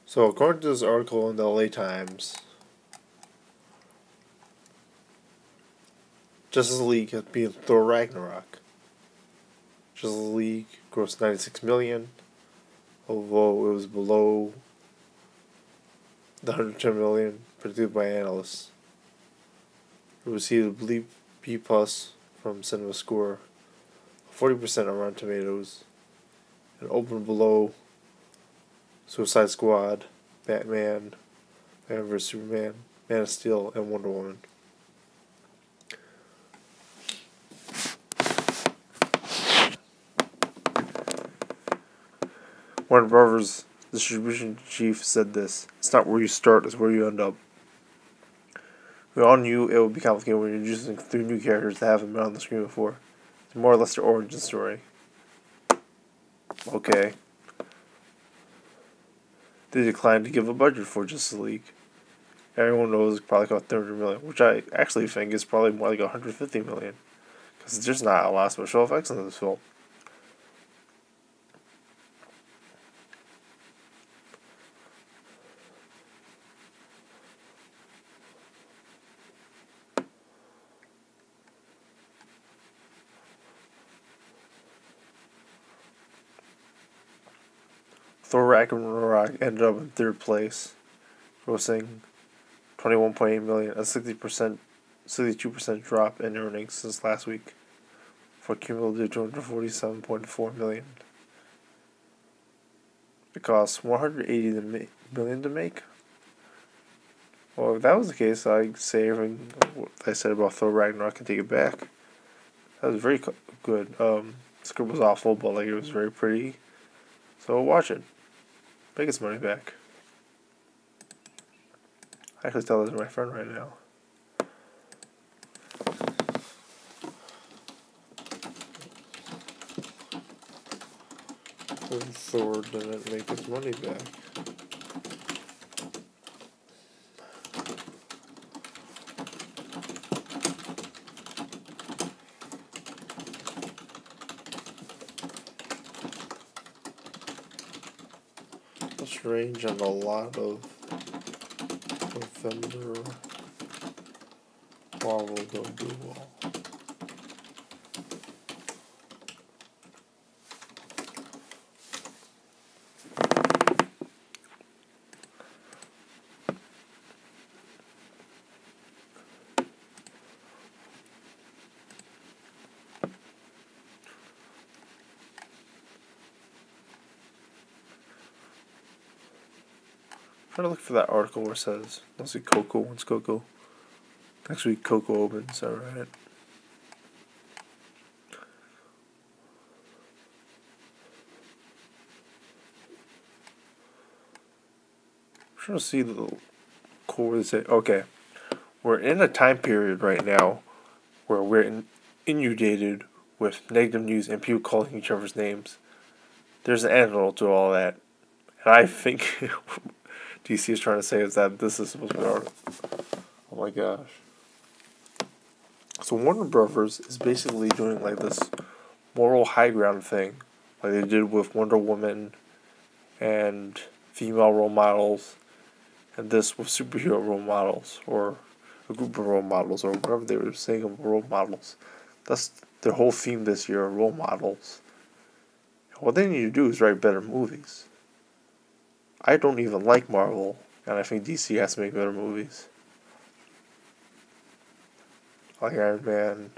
So, according to this article in the LA Times, Justice League has beat Thor Ragnarok. Justice League grossed 96 million, although it was below the 110 million predicted by analysts. It received a B plus from CinemaScore, 40% on Rotten Tomatoes, and opened below Suicide Squad, Batman vs Superman, Man of Steel, and Wonder Woman. Warner Brothers distribution chief said this: "It's not where you start, it's where you end up. We all knew it would be complicated when you're introducing 3 new characters that haven't been on the screen before. It's more or less their origin story." Okay. They declined to give a budget for Justice League. Everyone knows it probably cost $300 million, which I actually think is probably more like $150 million, because there's not a lot of special effects in this film. Thor Ragnarok ended up in 3rd place, grossing $21.8 million, a 62% drop in earnings since last week, for a cumulative $247.4 million. It cost $180 million to make. Well, if that was the case, I'd say everything I said about Thor Ragnarok can take it back. That was very good. The script was awful, but it was very pretty. So watch it. Make its money back. I actually tell this to my friend right now. And Thor didn't make its money back. That's range on a lot of November. Marvel don't do well. Trying to look for that article where it says mostly Coco wants Coco. Next week Coco opens, alright. I'm trying to see the core where they say, okay, we're in a time period right now where we're inundated with negative news and people calling each other's names. There's an antidote to all that. And I think DC is trying to say is that this is supposed to be art. Oh my gosh. So Warner Brothers is basically doing like this moral high ground thing, like they did with Wonder Woman and female role models, and this with superhero role models, or a group of role models, or whatever they were saying of role models. That's their whole theme this year, role models. What they need to do is write better movies. I don't even like Marvel, and I think DC has to make better movies. Like Iron Man.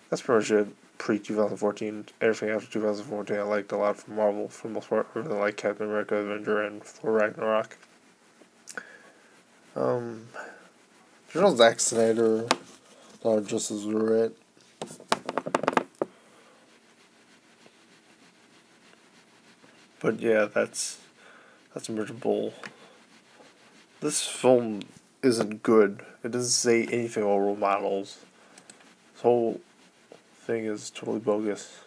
That's pretty much it. Pre-2014. Everything after 2014 I liked a lot from Marvel, for the most part. I really like Captain America, Avenger, and Thor Ragnarok. There's no Zack Snyder, Dawn of Justice Red. But yeah, that's miserable. This film isn't good. It doesn't say anything about role models. This whole thing is totally bogus.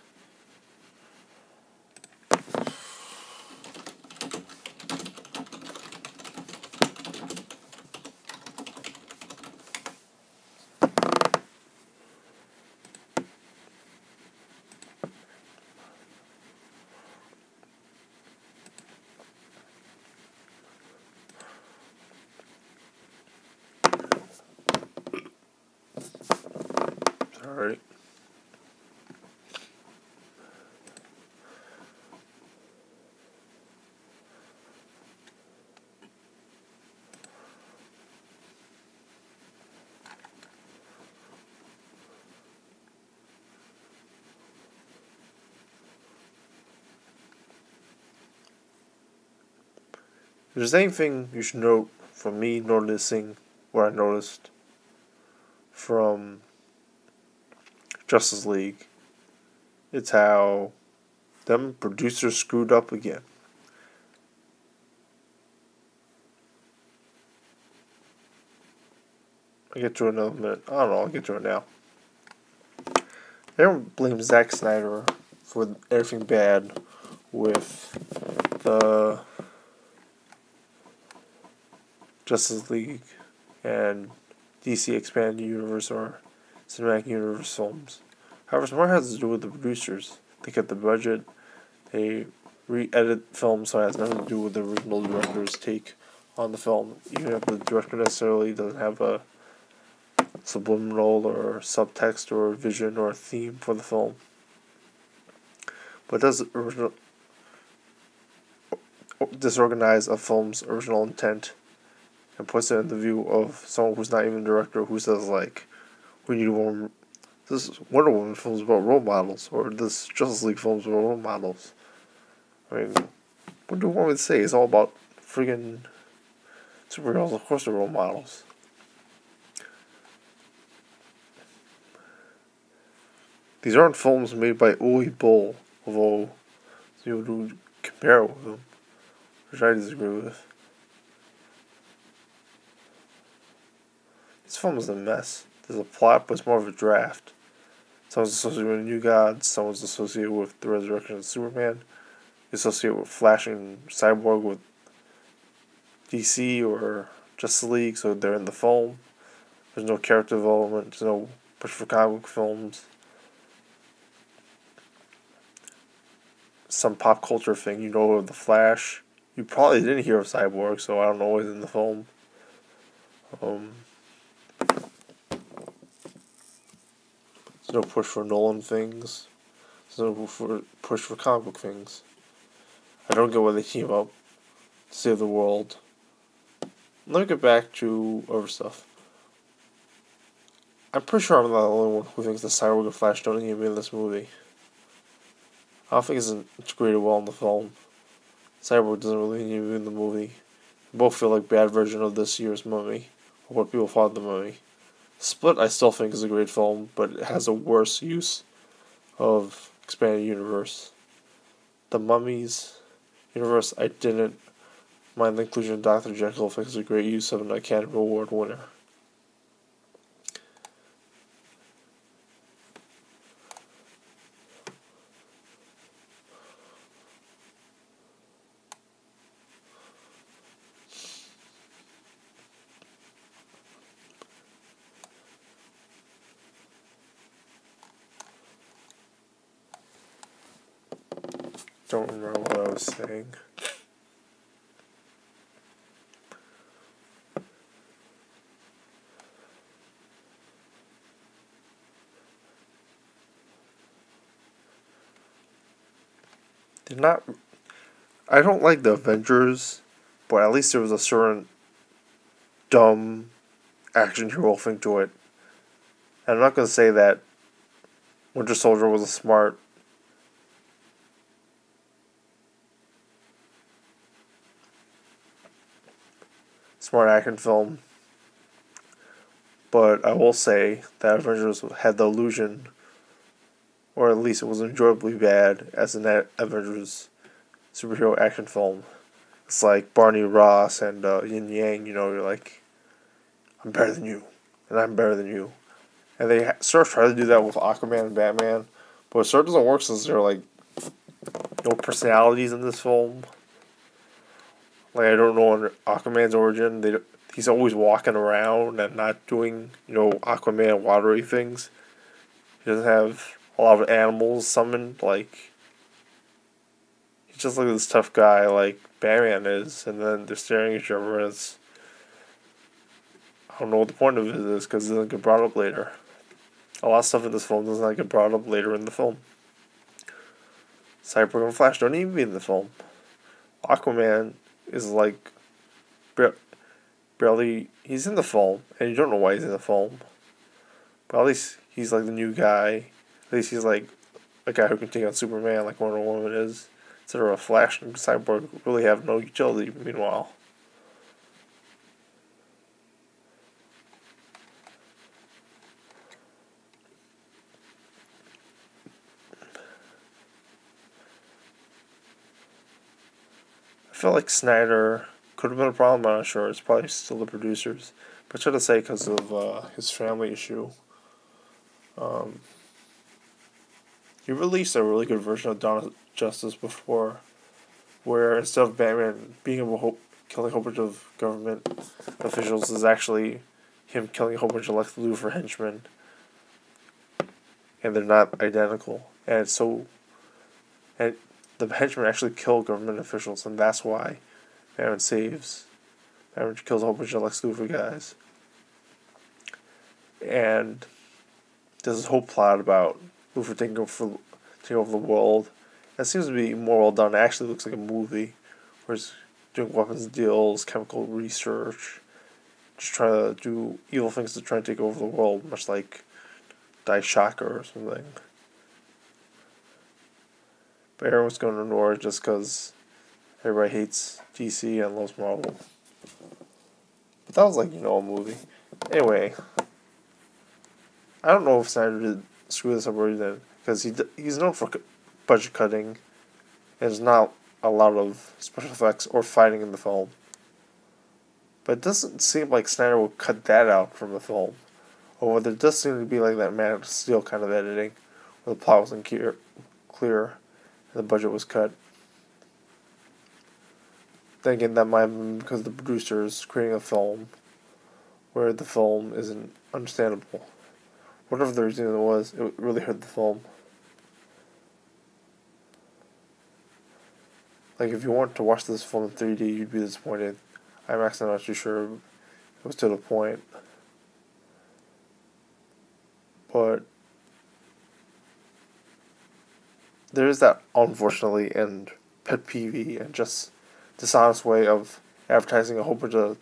If there's anything you should note from me noticing what I noticed from Justice League, it's how them producers screwed up again. I'll get to it in another minute. I don't know, I'll get to it now. Everyone blames Zack Snyder for everything bad with the Justice League and DC Expanded Universe or Cinematic Universe films. However, some more has to do with the producers. They get the budget, they re-edit films so it has nothing to do with the original director's take on the film. Even if the director necessarily doesn't have a subliminal or subtext or vision or theme for the film. But it does disorganize a film's original intent and puts it in the view of someone who's not even a director who says, like, we need one. This Wonder Woman film is about role models, or this Justice League film is about role models. I mean, what do you want me to say? It's all about friggin' superheroes. Of course, they're role models. These aren't films made by Uwe Boll, although you would compare it with them, which I disagree with. This film is a mess. There's a plot, but it's more of a draft. Someone's associated with New Gods, someone's associated with the resurrection of Superman, associated with Flash and Cyborg with DC or Justice League, so they're in the film. There's no character development, there's no push for comic films. Some pop culture thing, you know of the Flash. You probably didn't hear of Cyborg, so I don't know what's in the film. There's no push for Nolan things. There's no push for comic book things. I don't get why they team up to save the world. Let me get back to other stuff. I'm pretty sure I'm not the only one who thinks the Cyborg and Flash don't need to be in this movie. I don't think it's integrated well in the film. Cyborg doesn't really need to be in the movie. They both feel like bad version of this year's Mummy, or what people thought of the Mummy. Split, I still think, is a great film, but it has a worse use of expanded universe. The Mummy's universe, I didn't mind the inclusion of Dr. Jekyll. I think it's a great use of an Academy Award winner. Don't remember what I was saying. They're not. I don't like the Avengers, but at least there was a certain dumb action hero thing to it. And I'm not going to say that Winter Soldier was a smart action film, but I will say that Avengers had the illusion, or at least it was enjoyably bad as an Avengers superhero action film. It's like Barney Ross and Yin Yang, you're like, I'm better than you, and I'm better than you. And they sort of try to do that with Aquaman and Batman, but it sort of doesn't work since there are like no personalities in this film. Like, I don't know Aquaman's origin. He's always walking around and not doing, Aquaman watery things. He doesn't have a lot of animals summoned. Like, he's just like this tough guy like Batman is. And then they're staring at each other and I don't know what the point of it is because it doesn't get brought up later. A lot of stuff in this film does not get brought up later in the film. Cyborg and Flash don't even be in the film. Aquaman is like barely, he's in the film, and you don't know why he's in the film. But at least he's like the new guy. At least he's like a guy who can take on Superman like Wonder Woman is. Instead of a Flash and Cyborg really have no utility, meanwhile. feel like Snyder could have been a problem. I'm not sure. It's probably still the producers, but try to say because of his family issue. He released a really good version of Dawn of Justice before, where instead of Batman being able to killing a whole bunch of government officials, is actually him killing a whole bunch of Lex Luthor henchmen, and they're not identical. And it's so, and the henchmen actually kill government officials, and that's why Batman kills a whole bunch of Lex Luthor guys. And there's this whole plot about Luthor taking over the world. That seems to be more well done. It actually looks like a movie, where he's doing weapons deals, chemical research, just trying to do evil things to try and take over the world, much like Die Shocker or something. But everyone's going to ignore it just because everybody hates DC and loves Marvel. But that was like, a movie. Anyway, I don't know if Snyder did screw this up or he didn't, because he's known for budget cutting, and there's not a lot of special effects or fighting in the film. But it doesn't seem like Snyder will cut that out from the film. Or there does seem to be like that Man of Steel kind of editing, where the plot wasn't clear and the budget was cut. Thinking that might have been because the producers creating a film where the film isn't understandable. Whatever the reason it was, it really hurt the film. Like, if you wanted to watch this film in 3D, you'd be disappointed. IMAX, I'm not too sure it was to the point. But there is that, unfortunately, and pet peeve and just dishonest way of advertising a whole bunch of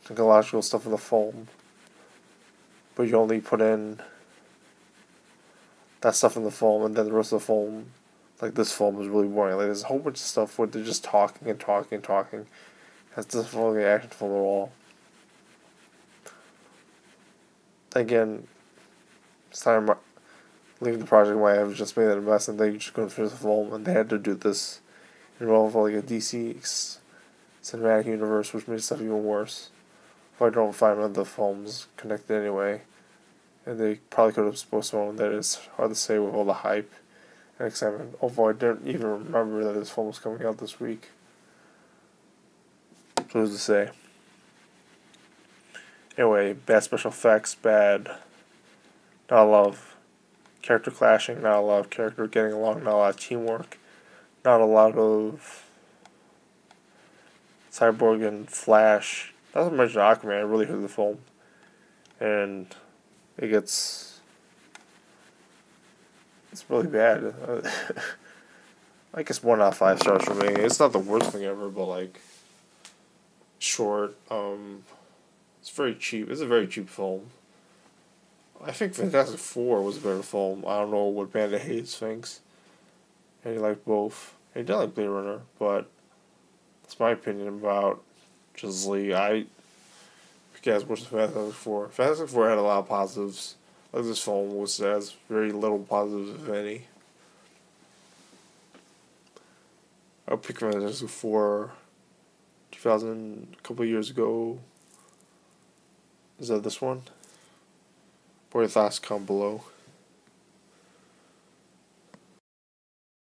technological stuff in the film. But you only put in that stuff in the film, and then the rest of the film, like this film, is really boring. Like, there's a whole bunch of stuff where they're just talking and talking and talking. It doesn't feel like an action film at all. Again, Steiner leaving the project might have just made it a mess, and they just couldn't finish the film, and they had to do this involve like a DC cinematic universe, which made stuff even worse. If I don't find other films connected anyway, and they probably could have postponed that. It's hard to say with all the hype and excitement. Although I didn't even remember that this film was coming out this week. So who's to say? Anyway, bad special effects, bad. Not a lot of character clashing, not a lot of character getting along, not a lot of teamwork, not a lot of Cyborg and Flash. Not to mention Aquaman, I really hurt the film. And it's really bad. I guess 1 out of 5 stars for me. It's not the worst thing ever, but like short. It's very cheap. It's a very cheap film. I think Fantastic Four was a better film. I don't know what Banda Hayes thinks. And he liked both. He did like Blade Runner, but that's my opinion about Justice League. I guess worse than Fantastic Four. Fantastic Four had a lot of positives. Like this film has very little positives, if any. I'll pick Fantastic Four 2000, a couple of years ago. Is that this one? Or your thoughts comment below.